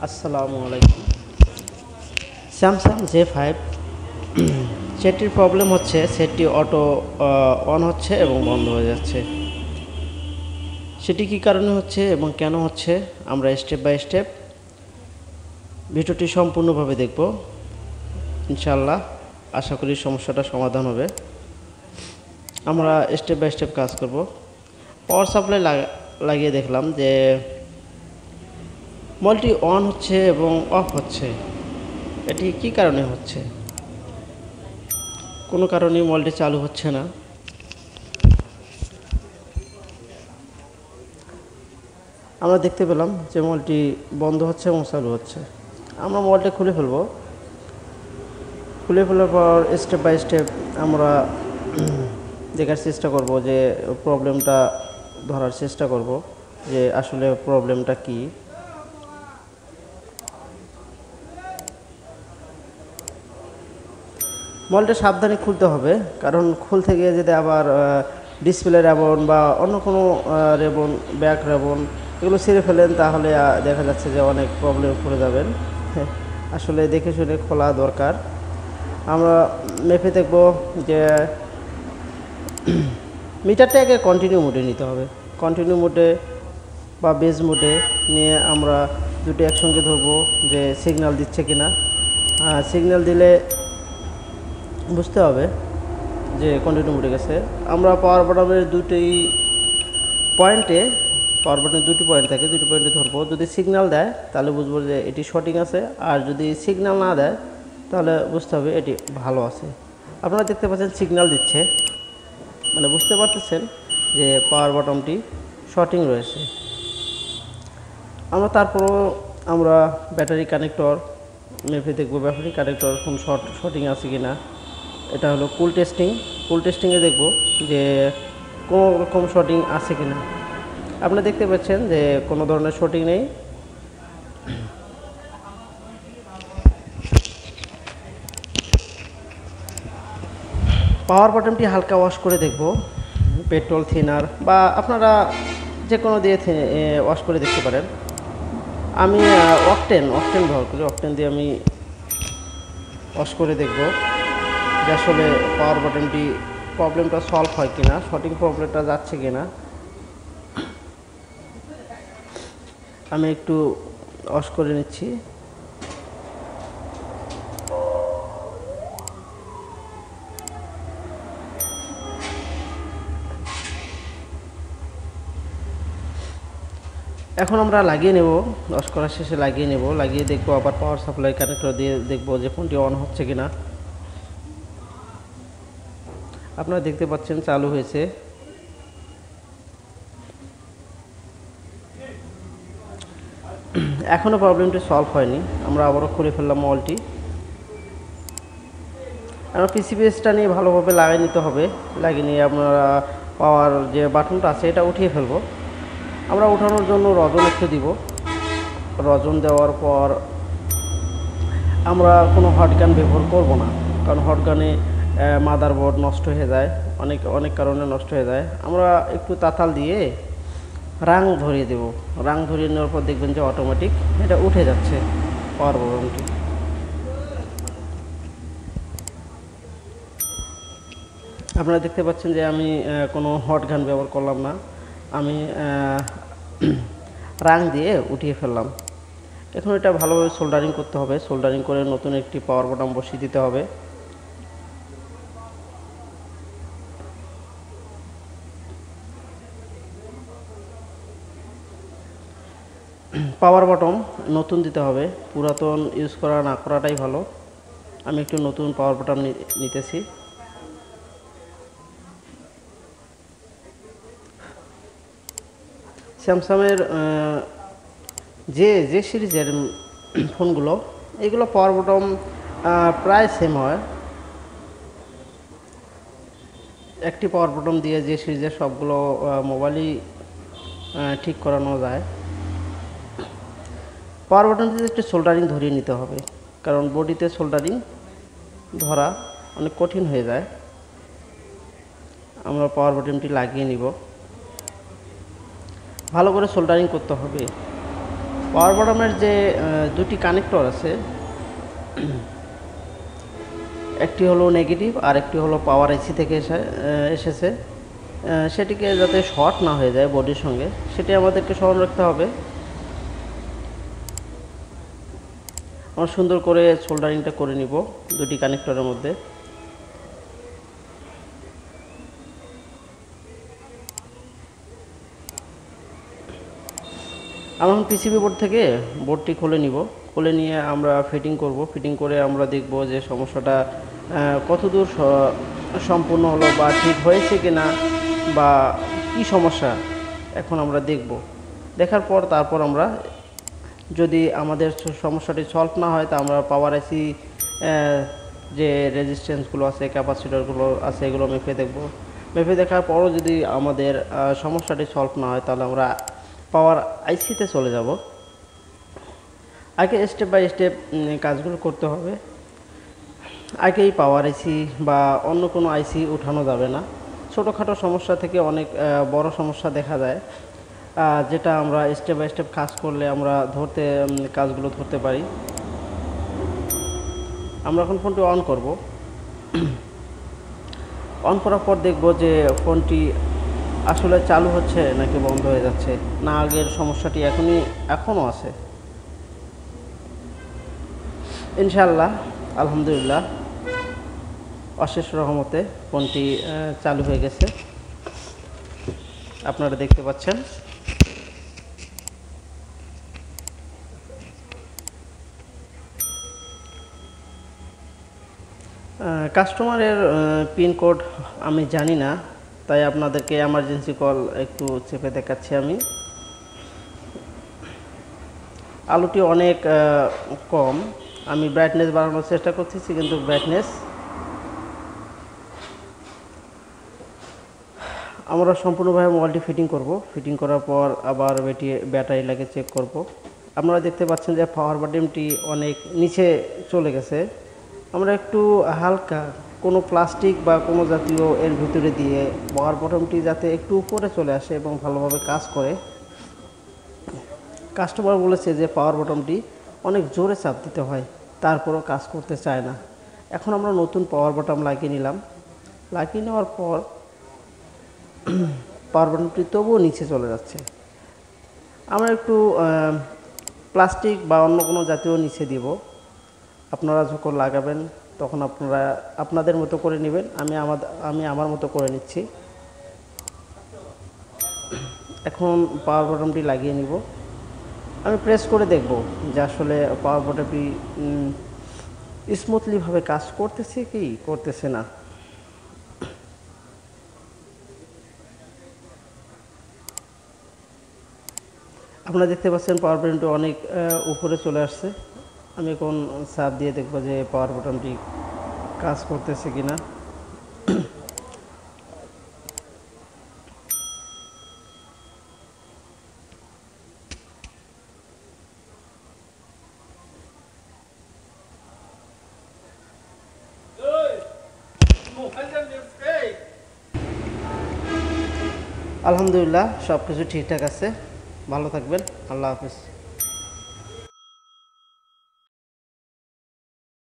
আসসালামু আলাইকুম। Samsung J5 সেটটির প্রবলেম হচ্ছে সেটটি অটো অন হচ্ছে এবং বন্ধ হয়ে যাচ্ছে। সেটি কী কারণে হচ্ছে এবং কেন হচ্ছে আমরা স্টেপ বাই স্টেপ ভিডিওটি সম্পূর্ণভাবে দেখব। ইনশাআল্লাহ আশা করি সমস্যাটা সমাধান হবে। আমরা স্টেপ বাই স্টেপ কাজ করব। পাওয়ার সাপ্লাই লাগিয়ে দেখলাম যে মলটি অন হচ্ছে এবং অফ হচ্ছে। এটি কী কারণে হচ্ছে? কোনো কারণেই মলটি চালু হচ্ছে না। আমরা দেখতে পেলাম যে মলটি বন্ধ হচ্ছে এবং চালু হচ্ছে। আমরা মলটি খুলে ফেলব। খুলে ফেলার পর স্টেপ বাই স্টেপ আমরা দেখার চেষ্টা করব, যে প্রবলেমটা ধরার চেষ্টা করব যে আসলে প্রবলেমটা কী। মলটা সাবধানে খুলতে হবে, কারণ খুলতে গিয়ে যদি আবার ডিসপ্লে রেবন বা অন্য কোনো রেবন, ব্যাক রেবন এগুলো ছিঁড়ে ফেলেন, তাহলে দেখা যাচ্ছে যে অনেক প্রবলেম পড়ে যাবেন। আসলে দেখে শুনে খোলা দরকার। আমরা মেপে দেখব যে মিটারটাকে কন্টিনিউ মোডে নিতে হবে। কন্টিনিউ মোডে বা বেজ মোডে নিয়ে আমরা দুটো একসঙ্গে ধরবো যে সিগন্যাল দিচ্ছে কিনা। সিগন্যাল দিলে বুঝতে হবে যে কন্টিনিউ মোডে গেছে। আমরা পাওয়ার বাটনের দুটি পয়েন্টে, পাওয়ার বাটনের দুটি পয়েন্ট থাকে, দুটি পয়েন্টে ধরবো। যদি সিগন্যাল দেয় তাহলে বুঝবো যে এটি সঠিক আছে, আর যদি সিগন্যাল না দেয় তাহলে বুঝতে হবে এটি ভালো আছে। আপনারা দেখতে পাচ্ছেন সিগন্যাল দিচ্ছে, মানে বুঝতে পারতেছেন যে পাওয়ার বাটনটি সঠিক রয়েছে। তারপরও আমরা ব্যাটারি কানেক্টর মেপে দেখব, ব্যাটারি কানেক্টর কোন সঠিক আছে কি না। এটা হলো কুল টেস্টিং। কুল টেস্টিংয়ে দেখব যে কোনো রকম শর্টিং আছে কি না। আপনারা দেখতে পাচ্ছেন যে কোনো ধরনের শর্টিং নেই। পাওয়ার বাটনটি হালকা ওয়াশ করে দেখব, পেট্রোল থিনার বা আপনারা যে কোনো দিয়ে ওয়াশ করে দেখতে পারেন। আমি অকটেন ব্যবহার করি। অকটেন দিয়ে আমি ওয়াশ করে দেখব যে আসলে পাওয়ার বাটনটি প্রবলেমটা সলভ হয় কিনা, সঠিক প্রবলেমটা যাচ্ছে কিনা। আমি একটু ওয়াশ করে নিচ্ছি। এখন আমরা লাগিয়ে নেব, ওয়াশ করার শেষে লাগিয়ে নেব। লাগিয়ে দেখব, আবার পাওয়ার সাপ্লাই কানেক্টর দিয়ে দেখব যে ফোনটি অন হচ্ছে কিনা। আপনারা দেখতে পাচ্ছেন চালু হয়েছে। এখনও প্রবলেমটি সলভ হয়নি। আমরা আবারও খুলে ফেললাম মলটি। আমরা পিসিবিএসটা নিয়ে ভালোভাবে লাগিয়ে নিতে হবে। লাগিয়ে নিয়ে আপনারা পাওয়ার যে বাটনটা আছে এটা উঠিয়ে ফেলবো। আমরা উঠানোর জন্য রজন একটু দিব। রজন দেওয়ার পর আমরা কোনো হটগান ব্যবহার করব না, কারণ হটগানে মাদারবোর্ড নষ্ট হয়ে যায়, অনেক কারণে নষ্ট হয়ে যায়। আমরা একটু তাতাল দিয়ে রাং ধরিয়ে দেব। রাং ধরিয়ে নেওয়ার পর দেখবেন যে অটোমেটিক এটা উঠে যাচ্ছে পাওয়ার বাটনটি। আপনারা দেখতে পাচ্ছেন যে আমি কোনো হটগান ব্যবহার করলাম না, আমি রাং দিয়ে উঠিয়ে ফেললাম। এখন এটা ভালোভাবে সোল্ডারিং করতে হবে। সোল্ডারিং করে নতুন একটি পাওয়ার বাটন বসিয়ে দিতে হবে। পাওয়ার বাটন নতুন দিতে হবে, পুরাতন ইউজ করা না করাটাই ভালো। আমি একটু নতুন পাওয়ার বাটন নিতেছি। স্যামসাংয়ের যে সিরিজের ফোনগুলো, এগুলো পাওয়ার বাটন প্রায় সেম হয়। একটি পাওয়ার বাটন দিয়ে যে সিরিজের সবগুলো মোবাইলই ঠিক করানো যায়। পাওয়ার বাটনটিতে একটু সোল্ডারিং ধরিয়ে নিতে হবে, কারণ বডিতে সোল্ডারিং ধরা অনেক কঠিন হয়ে যায়। আমরা পাওয়ার বাটনটি লাগিয়ে নিব। ভালো করে সোল্ডারিং করতে হবে। পাওয়ার বটমের যে দুটি কানেক্টর আছে, একটি হলো নেগেটিভ আর একটি হলো পাওয়ার আইসি থেকে এসেছে, সেটিকে যাতে শর্ট না হয়ে যায় বডির সঙ্গে, সেটি আমাদেরকে স্মরণ রাখতে হবে। আমরা সুন্দর করে সোল্ডারিংটা করে নিব দুটি কানেক্টরের মধ্যে। আমরা এখন পিসিবি বোর্ড থেকে বোর্ডটি খুলে নিব, খুলে নিয়ে আমরা ফিটিং করব। ফিটিং করে আমরা দেখব যে সমস্যাটা কতদূর সম্পূর্ণ হলো বা ঠিক হয়েছে কিনা বা কি সমস্যা, এখন আমরা দেখব। দেখার পর তারপর আমরা যদি আমাদের সমস্যাটি সলভ না হয় তা আমরা পাওয়ার আইসি যে রেজিস্ট্যান্সগুলো আছে, ক্যাপাসিটরগুলো আছে, এগুলো মেপে দেখব। মেপে দেখার পরও যদি আমাদের সমস্যাটি সলভ না হয় তাহলে আমরা পাওয়ার আইসিতে চলে যাব। আগে স্টেপ বাই স্টেপ কাজগুলো করতে হবে। আগেই পাওয়ার আইসি বা অন্য কোনো আইসি উঠানো যাবে না। ছোটোখাটো সমস্যা থেকে অনেক বড় সমস্যা দেখা যায়, যেটা আমরা স্টেপ বাই স্টেপ কাজ করলে আমরা কাজগুলো ধরতে পারি। আমরা এখন ফোনটি অন করব। অন করার পর দেখব যে ফোনটি আসলে চালু হচ্ছে নাকি বন্ধ হয়ে যাচ্ছে, না আগের সমস্যাটি এখনও আছে। ইনশাআল্লাহ, আলহামদুলিল্লাহ, অশেষ রহমতে ফোনটি চালু হয়ে গেছে, আপনারা দেখতে পাচ্ছেন। কাস্টমারের পিনকোড আমি জানি না, তাই আপনাদেরকে এমার্জেন্সি কল একটু চেপে দেখাচ্ছি আমি। আলোটি অনেক কম, আমি ব্রাইটনেস বাড়ানোর চেষ্টা করতেছি, কিন্তু ব্রাইটনেস আমরা সম্পূর্ণভাবে মোবাইলটি ফিটিং করব। ফিটিং করার পর আবার ব্যাটারি লাগে চেক করব। আপনারা দেখতে পাচ্ছেন যে পাওয়ার বাটনটি অনেক নিচে চলে গেছে। আমরা একটু হালকা কোনো প্লাস্টিক বা কোনো জাতীয় এর ভিতরে দিয়ে পাওয়ার বাটনটি যাতে একটু উপরে চলে আসে এবং ভালোভাবে কাজ করে। কাস্টমার বলেছে যে পাওয়ার বাটনটি অনেক জোরে চাপ দিতে হয়, তারপরও কাজ করতে চায় না। এখন আমরা নতুন পাওয়ার বাটন লাগিয়ে নিলাম। লাগিয়ে নেওয়ার পর পাওয়ার বাটনটি তবুও নিচে চলে যাচ্ছে। আমরা একটু প্লাস্টিক বা অন্য কোনো জাতীয় নিচে দিব। আপনারা যখন লাগাবেন তখন আপনারা আপনাদের মতো করে নেবেন, আমি আমার মতো করে নিচ্ছি। এখন পাওয়ার বাটনটি লাগিয়ে নিব। আমি প্রেস করে দেখব যে আসলে পাওয়ার বাটনটি স্মুথলিভাবে কাজ করতেছে কি করতেছে না। আপনারা দেখতে পাচ্ছেন পাওয়ার বাটনটি অনেক উপরে চলে আসছে। আমি এখন চাপ দিয়ে দেখব যে পাওয়ার বাটনটি কাজ করতেছে কিনা। আলহামদুলিল্লাহ, সব কিছু ঠিকঠাক আছে। ভালো থাকবেন। আল্লাহ হাফিজ।